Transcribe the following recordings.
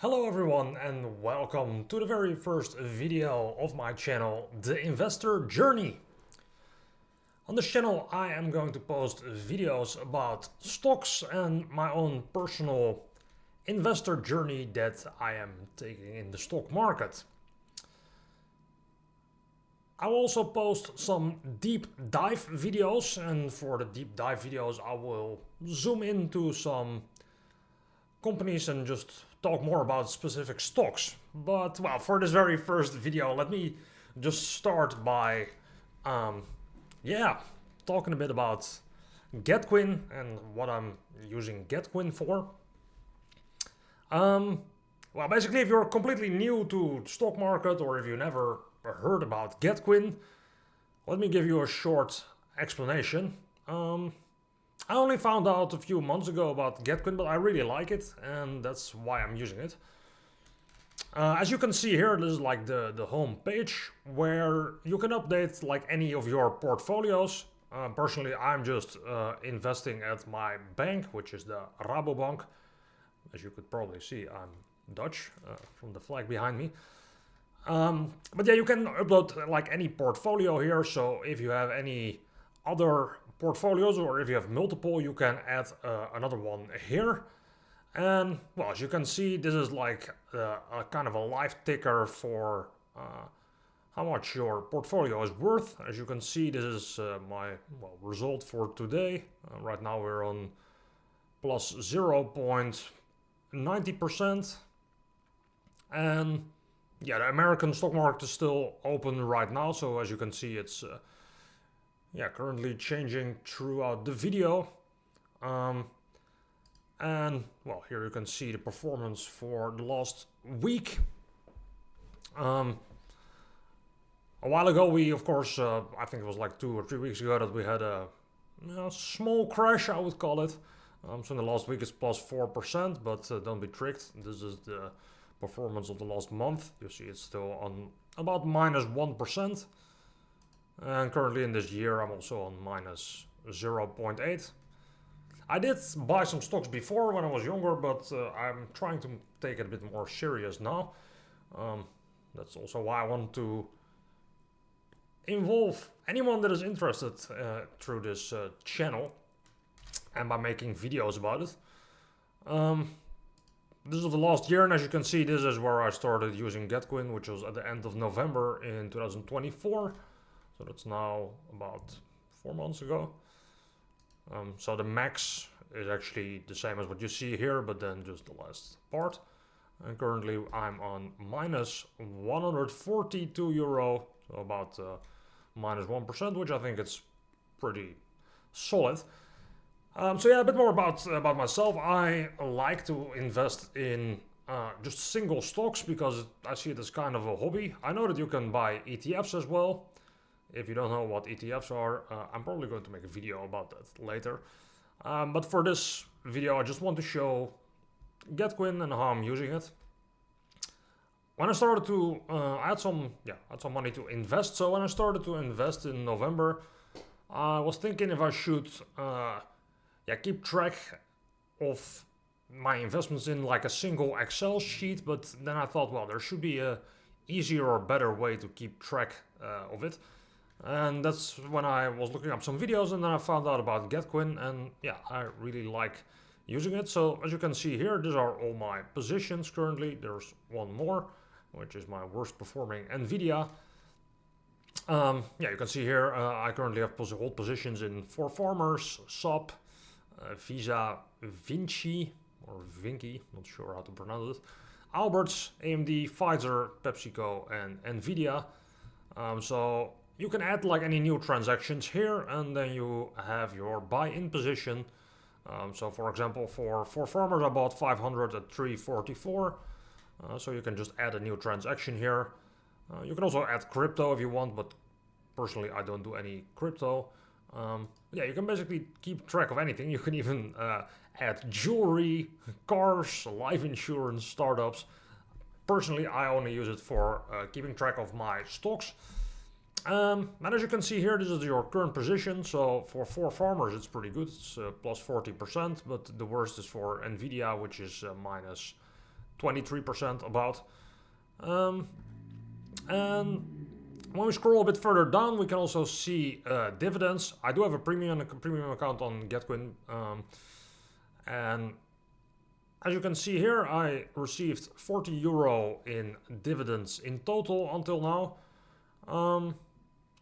Hello everyone and welcome to the very first video of my channel, The Investor Journey. On this channel I am going to post videos about stocks and my own personal investor journey that I am taking in the stock market. I will also post some deep dive videos, and for the deep dive videos I will zoom into some companies and just talk more about specific stocks. But well, for this very first video, let me just start by talking a bit about Getquin and what I'm using Getquin for. Well, basically, if you're completely new to the stock market or if you never heard about Getquin, let me give you a short explanation. I only found out a few months ago about Getquin, but I really like it, and that's why I'm using it. As you can see here, this is like the home page where you can update like any of your portfolios. Personally, I'm just investing at my bank, which is the Rabobank. As you could probably see, I'm Dutch from the flag behind me. But yeah, you can upload like any portfolio here. So if you have any other portfolios or if you have multiple, you can add another one here. And well, as you can see, this is like a kind of a live ticker for how much your portfolio is worth. As you can see, this is my result for today. Right now we're on plus 0.90%. And yeah, the American stock market is still open right now. So as you can see, it's currently changing throughout the video. And well, here you can see the performance for the last week. A while ago, we of course, I think it was like 2 or 3 weeks ago that we had a small crash, I would call it. So in the last week it's plus 4%, but don't be tricked. This is the performance of the last month. You see it's still on about minus 1%. And currently in this year I'm also on minus 0.8. I did buy some stocks before when I was younger, but I'm trying to take it a bit more serious now. That's also why I want to involve anyone that is interested through this channel and by making videos about it. This is the last year, and as you can see, this is where I started using Getquin, which was at the end of November in 2024. So that's now about 4 months ago. So the max is actually the same as what you see here, but then just the last part. And currently I'm on minus 142 euro, so about minus 1%, which I think is pretty solid. So yeah, a bit more about myself. I like to invest in just single stocks because I see it as kind of a hobby. I know that you can buy ETFs as well. If you don't know what ETFs are, I'm probably going to make a video about that later. But for this video, I just want to show Getquin and how I'm using it. When I started to, I had some money to invest. So when I started to invest in November, I was thinking if I should, keep track of my investments in like a single Excel sheet. But then I thought, well, there should be a easier or better way to keep track of it. And that's when I was looking up some videos, and then I found out about Getquin, and yeah, I really like using it. So as you can see here, these are all my positions currently. There's one more, which is my worst performing Nvidia. You can see here I currently have hold positions in 4Farmers, SAP, Visa, Vinci, or Vinci, not sure how to pronounce it, Alberts, AMD, Pfizer, PepsiCo, and Nvidia. So you can add like any new transactions here, and then you have your buy-in position. So for example, for 4Farmers I bought 500 at 344. So you can just add a new transaction here. You can also add crypto if you want, but personally I don't do any crypto. You can basically keep track of anything. You can even add jewelry, cars, life insurance, startups. Personally, I only use it for keeping track of my stocks. And as you can see here, this is your current position. So for 4Farmers, it's pretty good. It's plus 40%, but the worst is for Nvidia, which is minus 23% about. And when we scroll a bit further down, we can also see dividends. I do have a premium account on Getquin, and as you can see here, I received 40 euro in dividends in total until now,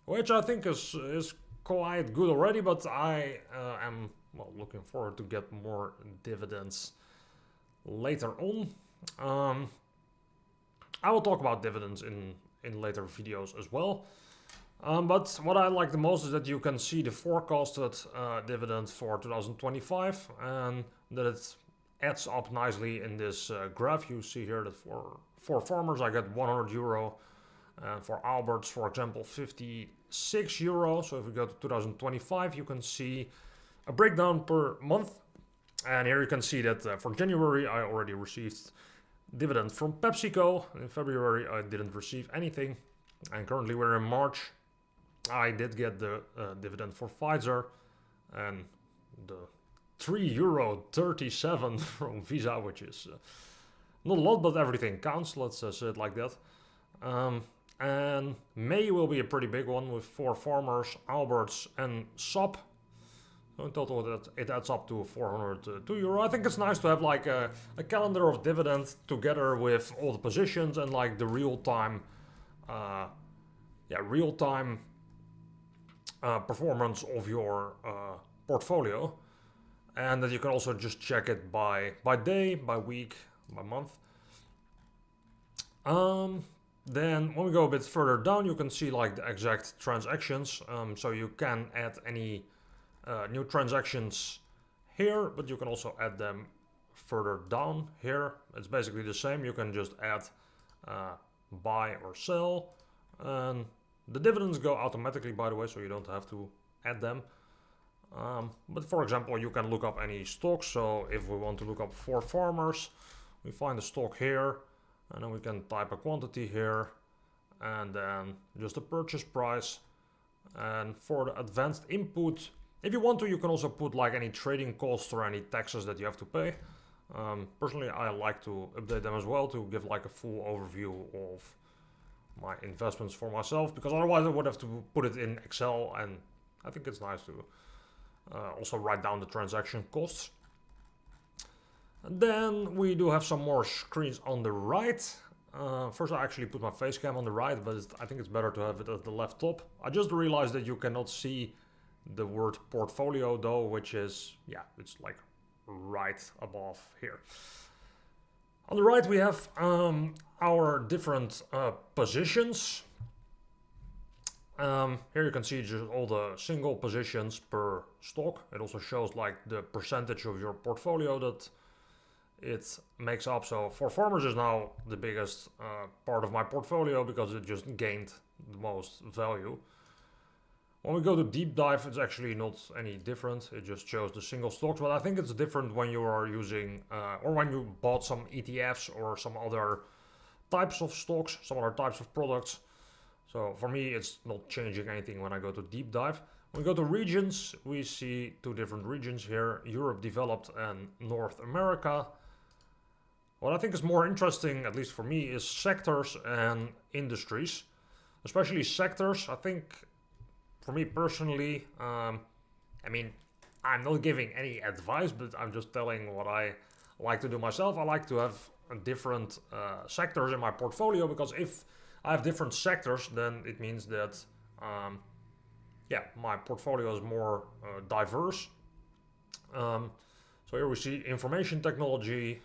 which I think is quite good already. But I am looking forward to get more dividends later on. I will talk about dividends in later videos as well. But what I like the most is that you can see the forecasted dividend for 2025, and that it adds up nicely in this graph. You see here that for farmers I get 100 euro, and for Alberts, for example, 56 euro. So if we go to 2025, you can see a breakdown per month. And here you can see that for January I already received dividend from PepsiCo. In February I didn't receive anything, and currently we're in March. I did get the dividend for Pfizer, and the €3.37 from Visa, which is not a lot, but everything counts, let's say it like that. And May will be a pretty big one with 4 farmers, Alberts and Sop. So in total it adds up to 402 euro. I think it's nice to have like a calendar of dividends together with all the positions and like the real-time performance of your portfolio, and that you can also just check it by day, by week, by month. Then when we go a bit further down, you can see like the exact transactions. So you can add any new transactions here, but you can also add them further down here. It's basically the same. You can just add buy or sell, and the dividends go automatically, by the way, so you don't have to add them. But for example, you can look up any stock. So if we want to look up 4 farmers, we find the stock here, and then we can type a quantity here, and then just a purchase price. And for the advanced input, if you want to, you can also put like any trading costs or any taxes that you have to pay. Personally, I like to update them as well to give like a full overview of my investments for myself, because otherwise I would have to put it in Excel, and I think it's nice to also write down the transaction costs. And then we do have some more screens on the right. First I actually put my face cam on the right, but I think it's better to have it at the left top. I just realized that you cannot see the word portfolio though, which is, it's like right above here. On the right we have our different positions. Here you can see just all the single positions per stock. It also shows like the percentage of your portfolio that it makes up. So for farmers is now the biggest part of my portfolio because it just gained the most value. When we go to deep dive, it's actually not any different. It just shows the single stocks, but I think it's different when you are using or when you bought some ETFs or some other types of stocks, some other types of products. So for me, it's not changing anything when I go to deep dive. When we go to regions, we see 2 different regions here, Europe developed and North America. What I think is more interesting, at least for me, is sectors and industries. Especially sectors. I think for me personally, I mean, I'm not giving any advice, but I'm just telling what I like to do myself. I like to have different sectors in my portfolio, because if I have different sectors, then it means that my portfolio is more diverse. So here we see information technology,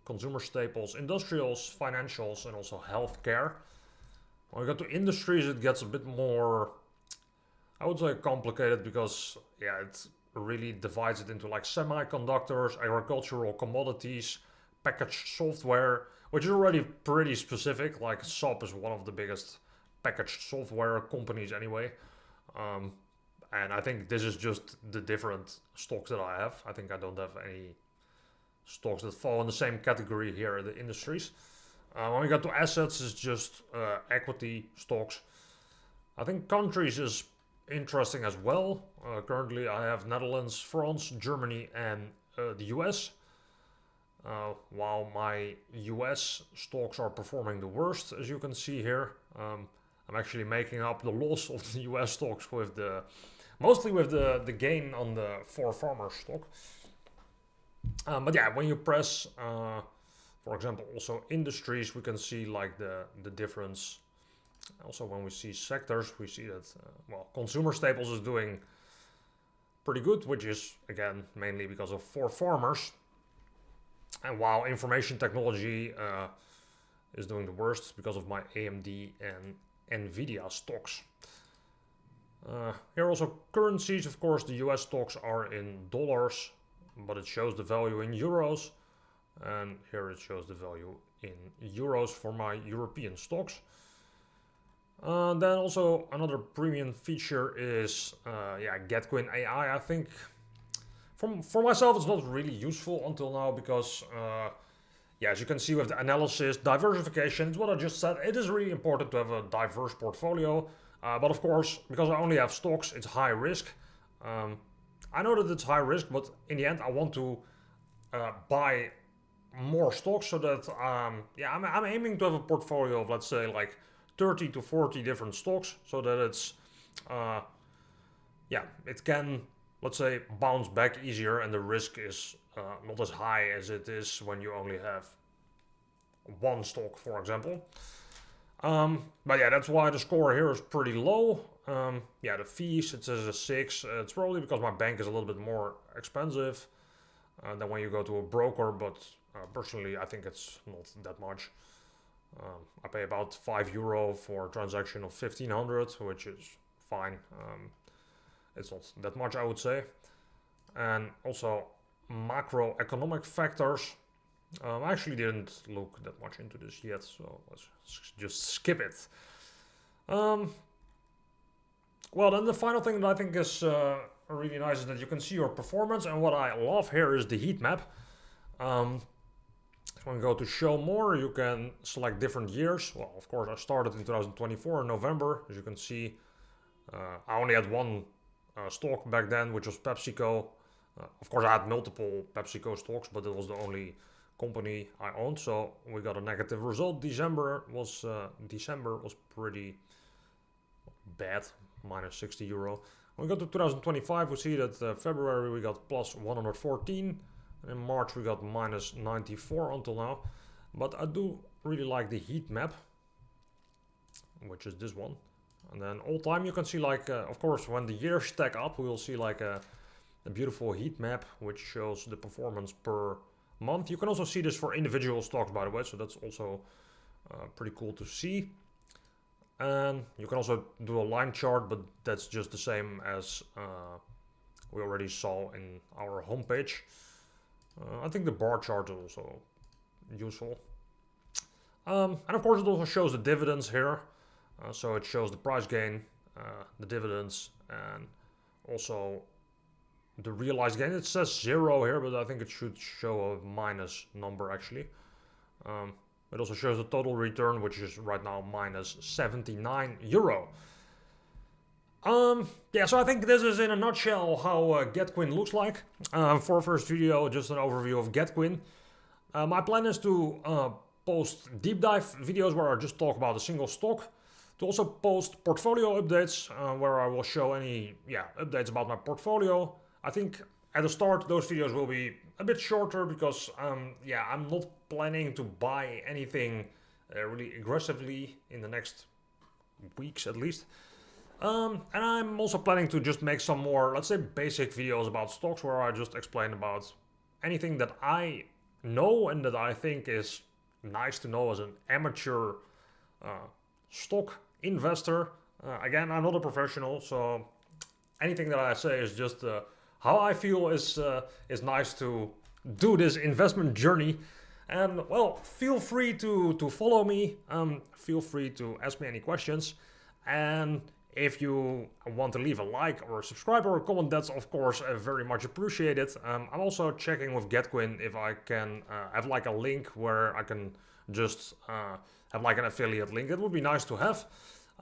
consumer staples, industrials, financials, and also healthcare. When we go to industries, it gets a bit more, I would say, complicated, because it really divides it into like semiconductors, agricultural commodities, packaged software, which is already pretty specific. Like SAP is one of the biggest packaged software companies anyway. And I think this is just the different stocks that I have. I think I don't have any stocks that fall in the same category here, the industries. When we go to assets, it's just equity stocks. I think countries is interesting as well. Currently I have Netherlands, France, Germany, and the US. while my US stocks are performing the worst, as you can see here. I'm actually making up the loss of the US stocks with mostly with the gain on the 4Farmers stock. But yeah, when you press, for example, also industries, we can see like the difference. Also, when we see sectors, we see that, well, consumer staples is doing pretty good, which is, again, mainly because of 4Farmers. And while information technology is doing the worst because of my AMD and Nvidia stocks. Here also currencies, of course, the US stocks are in dollars, but it shows the value in euros. And here it shows the value in euros for my European stocks. Then also another premium feature is Getquin AI. I think for myself it's not really useful until now because as you can see with the analysis, diversification, it's what I just said. It is really important to have a diverse portfolio. But of course, because I only have stocks, it's high risk. I know that it's high risk, but in the end I want to buy more stocks so that I'm aiming to have a portfolio of, let's say, like 30 to 40 different stocks, so that it's it can, let's say, bounce back easier and the risk is not as high as it is when you only have one stock, for example. But yeah, that's why the score here is pretty low. The fees, it says a 6. It's probably because my bank is a little bit more expensive than when you go to a broker, but personally I think it's not that much. I pay about €5 for a transaction of 1500, which is fine. It's not that much, I would say. And also macroeconomic factors. I actually didn't look that much into this yet, so let's just skip it. Well, then the final thing that I think is really nice is that you can see your performance, and what I love here is the heat map. When you go to show more, you can select different years. Well, of course, I started in 2024 in November. As you can see, I only had one stock back then, which was PepsiCo. Of course, I had multiple PepsiCo stocks, but it was the only company I owned. So we got a negative result. December was pretty bad, minus €60. When we go to 2025, we see that February we got plus 114. And in March we got minus 94 until now. But I do really like the heat map, which is this one. And then all time you can see, like, of course, when the years stack up, we will see like a beautiful heat map, which shows the performance per month. You can also see this for individual stocks, by the way, so that's also pretty cool to see. And you can also do a line chart, but that's just the same as we already saw in our homepage. I think the bar chart is also useful. And of course it also shows the dividends here. So it shows the price gain, the dividends, and also the realized gain. It says 0 here, but I think it should show a minus number actually. It also shows the total return, which is right now minus €79. So I think this is in a nutshell how Getquin looks like. For first video, just an overview of Getquin. My plan is to post deep dive videos where I just talk about a single stock. To also post portfolio updates where I will show any updates about my portfolio. I think at the start those videos will be a bit shorter because I'm not planning to buy anything really aggressively in the next weeks at least. And I'm also planning to just make some more, let's say, basic videos about stocks where I just explain about anything that I know and that I think is nice to know as an amateur stock investor. Again, I'm not a professional, so anything that I say is just how I feel is nice to do this investment journey. And well, feel free to follow me. Feel free to ask me any questions. And if you want to leave a like or subscribe or a comment, that's of course very much appreciated. I'm also checking with Getquin if I can have like a link where I can just have like an affiliate link. It would be nice to have.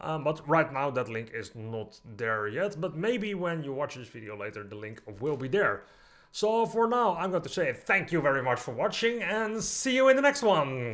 But right now that link is not there yet. But maybe when you watch this video later, the link will be there. So for now, I'm going to say thank you very much for watching and see you in the next one.